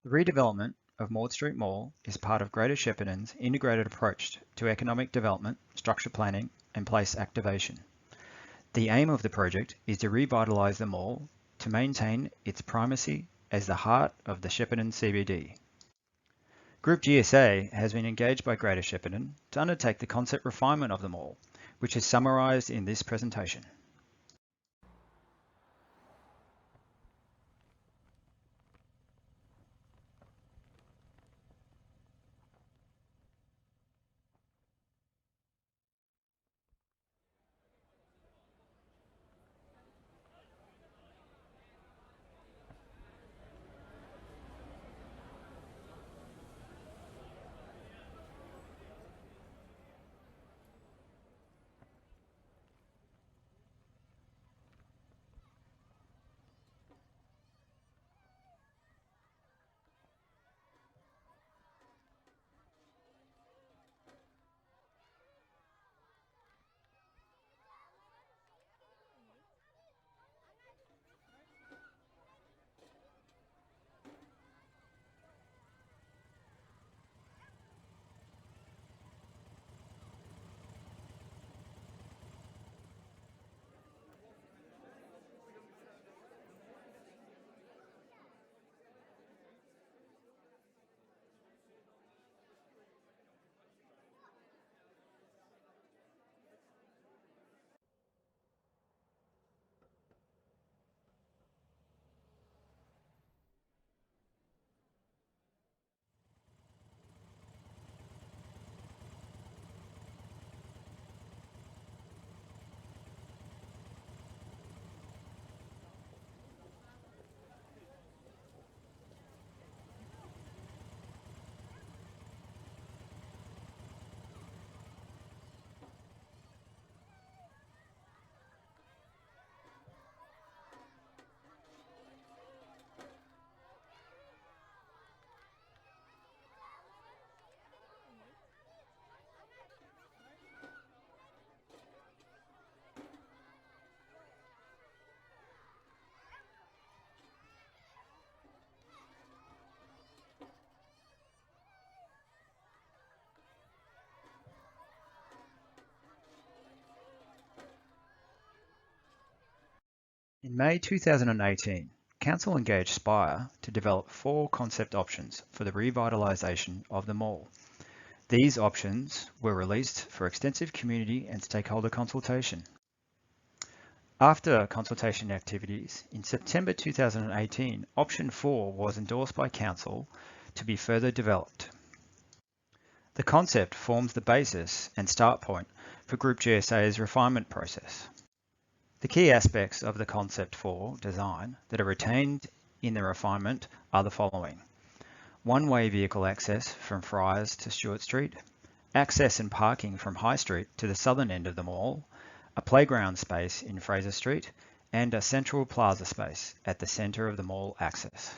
The redevelopment of Maude Street Mall is part of Greater Shepparton's integrated approach to economic development, structure planning, and place activation. The aim of the project is to revitalise the mall to maintain its primacy as the heart of the Shepparton CBD. Group GSA has been engaged by Greater Shepparton to undertake the concept refinement of the mall, which is summarised in this presentation. In May 2018, Council engaged Spire to develop 4 concept options for the revitalisation of the mall. These options were released for extensive community and stakeholder consultation. After consultation activities, in September 2018, option 4 was endorsed by Council to be further developed. The concept forms the basis and start point for Group GSA's refinement process. The key aspects of the Concept 4 design that are retained in the refinement are the following: one-way vehicle access from Friars to Stewart Street, access and parking from High Street to the southern end of the mall, a playground space in Fraser Street, and a central plaza space at the centre of the mall access.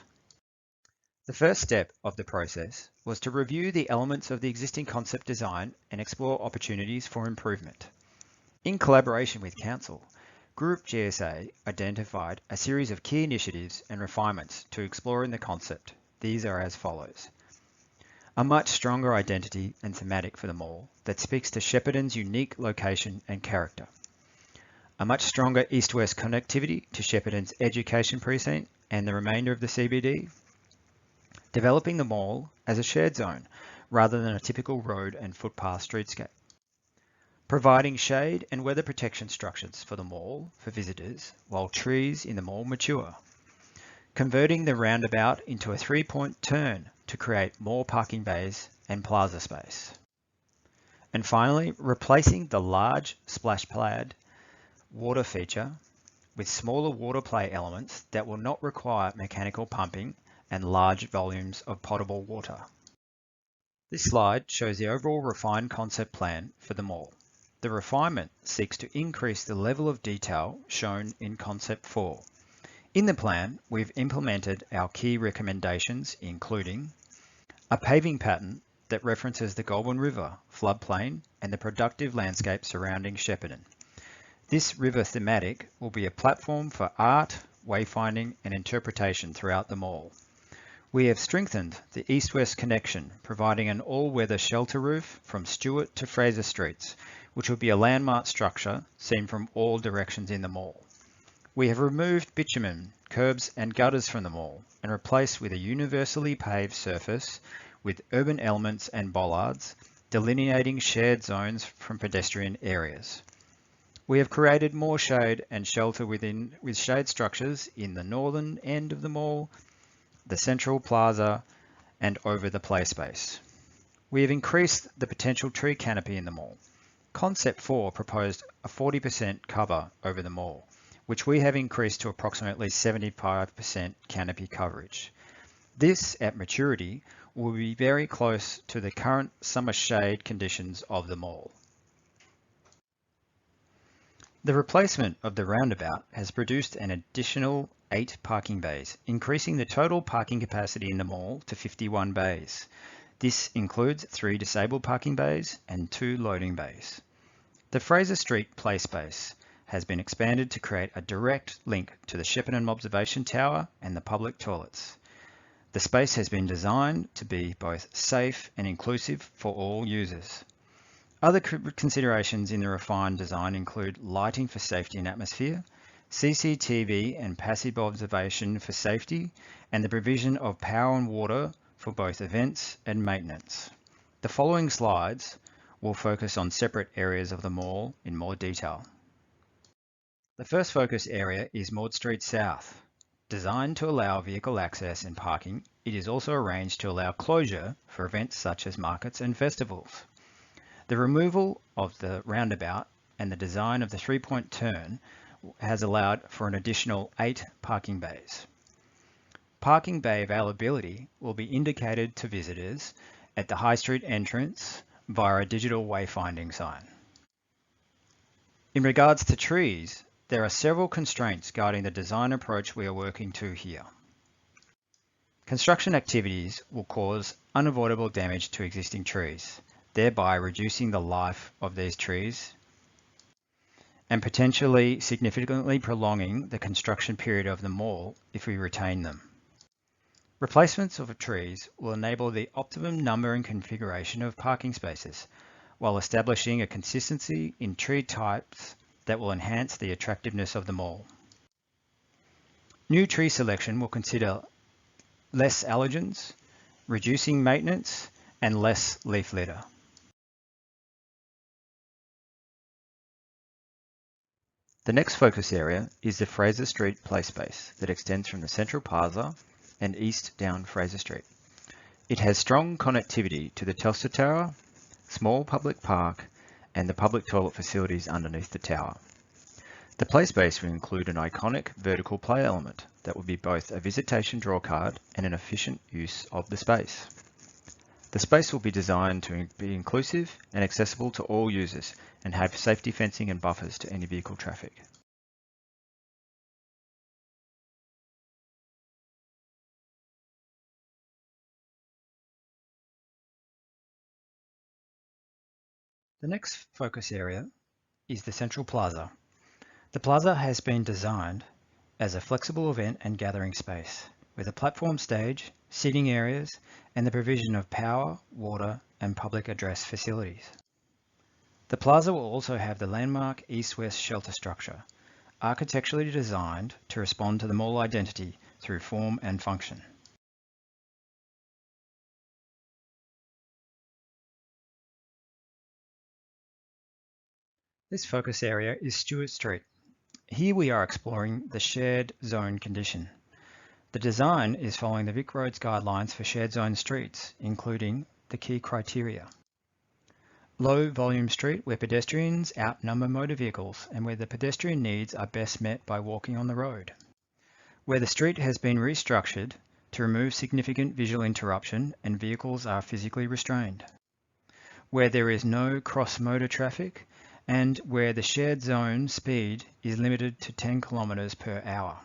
The first step of the process was to review the elements of the existing concept design and explore opportunities for improvement. In collaboration with Council, Group GSA identified a series of key initiatives and refinements to explore in the concept. These are as follows: a much stronger identity and thematic for the mall that speaks to Shepparton's unique location and character. A much stronger east-west connectivity to Shepparton's education precinct and the remainder of the CBD. Developing the mall as a shared zone rather than a typical road and footpath streetscape. Providing shade and weather protection structures for the mall for visitors while trees in the mall mature. Converting the roundabout into a 3-point turn to create more parking bays and plaza space. And finally, replacing the large splash pad water feature with smaller water play elements that will not require mechanical pumping and large volumes of potable water. This slide shows the overall refined concept plan for the mall. The refinement seeks to increase the level of detail shown in Concept 4. In the plan, we've implemented our key recommendations, including a paving pattern that references the Goulburn River, floodplain, and the productive landscape surrounding Shepparton. This river thematic will be a platform for art, wayfinding, and interpretation throughout the mall. We have strengthened the east-west connection, providing an all-weather shelter roof from Stewart to Fraser Streets, which will be a landmark structure seen from all directions in the mall. We have removed bitumen, curbs and gutters from the mall and replaced with a universally paved surface with urban elements and bollards, delineating shared zones from pedestrian areas. We have created more shade and shelter with shade structures in the northern end of the mall, the central plaza, and over the play space. We have increased the potential tree canopy in the mall. Concept 4 proposed a 40% cover over the mall, which we have increased to approximately 75% canopy coverage. This, at maturity, will be very close to the current summer shade conditions of the mall. The replacement of the roundabout has produced an additional 8 parking bays, increasing the total parking capacity in the mall to 51 bays. This includes 3 disabled parking bays and 2 loading bays. The Fraser Street play space has been expanded to create a direct link to the Shepparton Observation Tower and the public toilets. The space has been designed to be both safe and inclusive for all users. Other considerations in the refined design include lighting for safety and atmosphere, CCTV and passive observation for safety, and the provision of power and water for both events and maintenance. The following slides will focus on separate areas of the mall in more detail. The first focus area is Maude Street South. Designed to allow vehicle access and parking, it is also arranged to allow closure for events such as markets and festivals. The removal of the roundabout and the design of the 3-point turn has allowed for an additional 8 parking bays. Parking bay availability will be indicated to visitors at the High Street entrance via a digital wayfinding sign. In regards to trees, there are several constraints guiding the design approach we are working to here. Construction activities will cause unavoidable damage to existing trees, thereby reducing the life of these trees and potentially significantly prolonging the construction period of the mall if we retain them. Replacements of trees will enable the optimum number and configuration of parking spaces, while establishing a consistency in tree types that will enhance the attractiveness of the mall. New tree selection will consider less allergens, reducing maintenance, and less leaf litter. The next focus area is the Fraser Street play space that extends from the Central Plaza and east down Fraser Street. It has strong connectivity to the Telstra Tower, small public park, and the public toilet facilities underneath the tower. The play space will include an iconic vertical play element that will be both a visitation drawcard and an efficient use of the space. The space will be designed to be inclusive and accessible to all users and have safety fencing and buffers to any vehicle traffic. The next focus area is the Central Plaza. The plaza has been designed as a flexible event and gathering space with a platform stage, seating areas, and the provision of power, water, and public address facilities. The plaza will also have the landmark east-west shelter structure, architecturally designed to respond to the mall identity through form and function. This focus area is Stewart Street. Here we are exploring the shared zone condition. The design is following the Vic Roads guidelines for shared zone streets, including the key criteria. Low volume street where pedestrians outnumber motor vehicles and where the pedestrian needs are best met by walking on the road. Where the street has been restructured to remove significant visual interruption and vehicles are physically restrained. Where there is no cross-motor traffic and where the shared zone speed is limited to 10 kilometers per hour.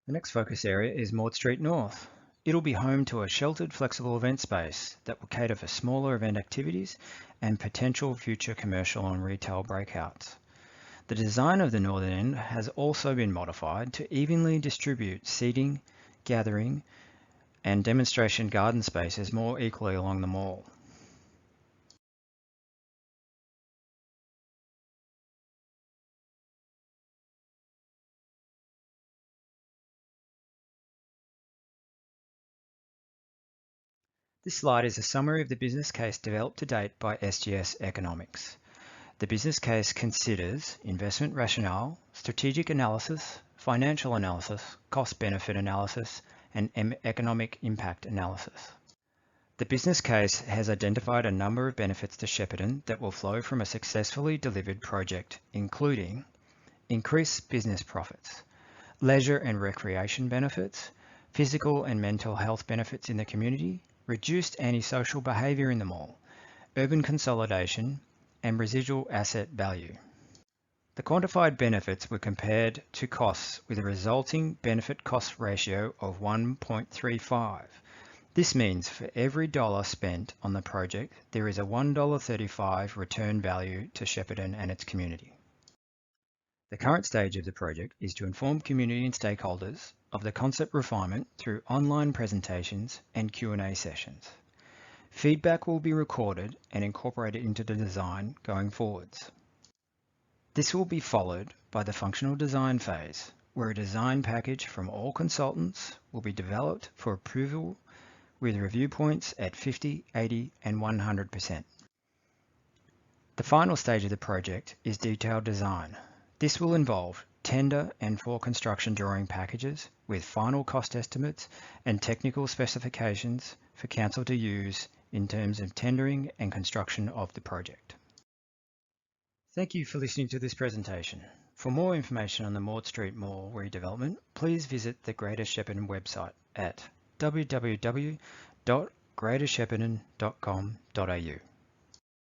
The next focus area is Maude Street North. It'll be home to a sheltered flexible event space that will cater for smaller event activities and potential future commercial and retail breakouts. The design of the northern end has also been modified to evenly distribute seating, gathering, and demonstration garden spaces more equally along the mall. This slide is a summary of the business case developed to date by SGS Economics. The business case considers investment rationale, strategic analysis, financial analysis, cost-benefit analysis, and economic impact analysis. The business case has identified a number of benefits to Shepparton that will flow from a successfully delivered project, including increased business profits, leisure and recreation benefits, physical and mental health benefits in the community, reduced antisocial behaviour in the mall, urban consolidation, and residual asset value. The quantified benefits were compared to costs with a resulting benefit-cost ratio of 1.35. This means for every dollar spent on the project, there is a $1.35 return value to Shepparton and its community. The current stage of the project is to inform community and stakeholders of the concept refinement through online presentations and Q&A sessions. Feedback will be recorded and incorporated into the design going forwards. This will be followed by the functional design phase, where a design package from all consultants will be developed for approval with review points at 50, 80, and 100%. The final stage of the project is detailed design. This will involve tender and for construction drawing packages with final cost estimates and technical specifications for council to use in terms of tendering and construction of the project. Thank you for listening to this presentation. For more information on the Maude Street Mall redevelopment, please visit the Greater Shepparton website at www.greatershepparton.com.au.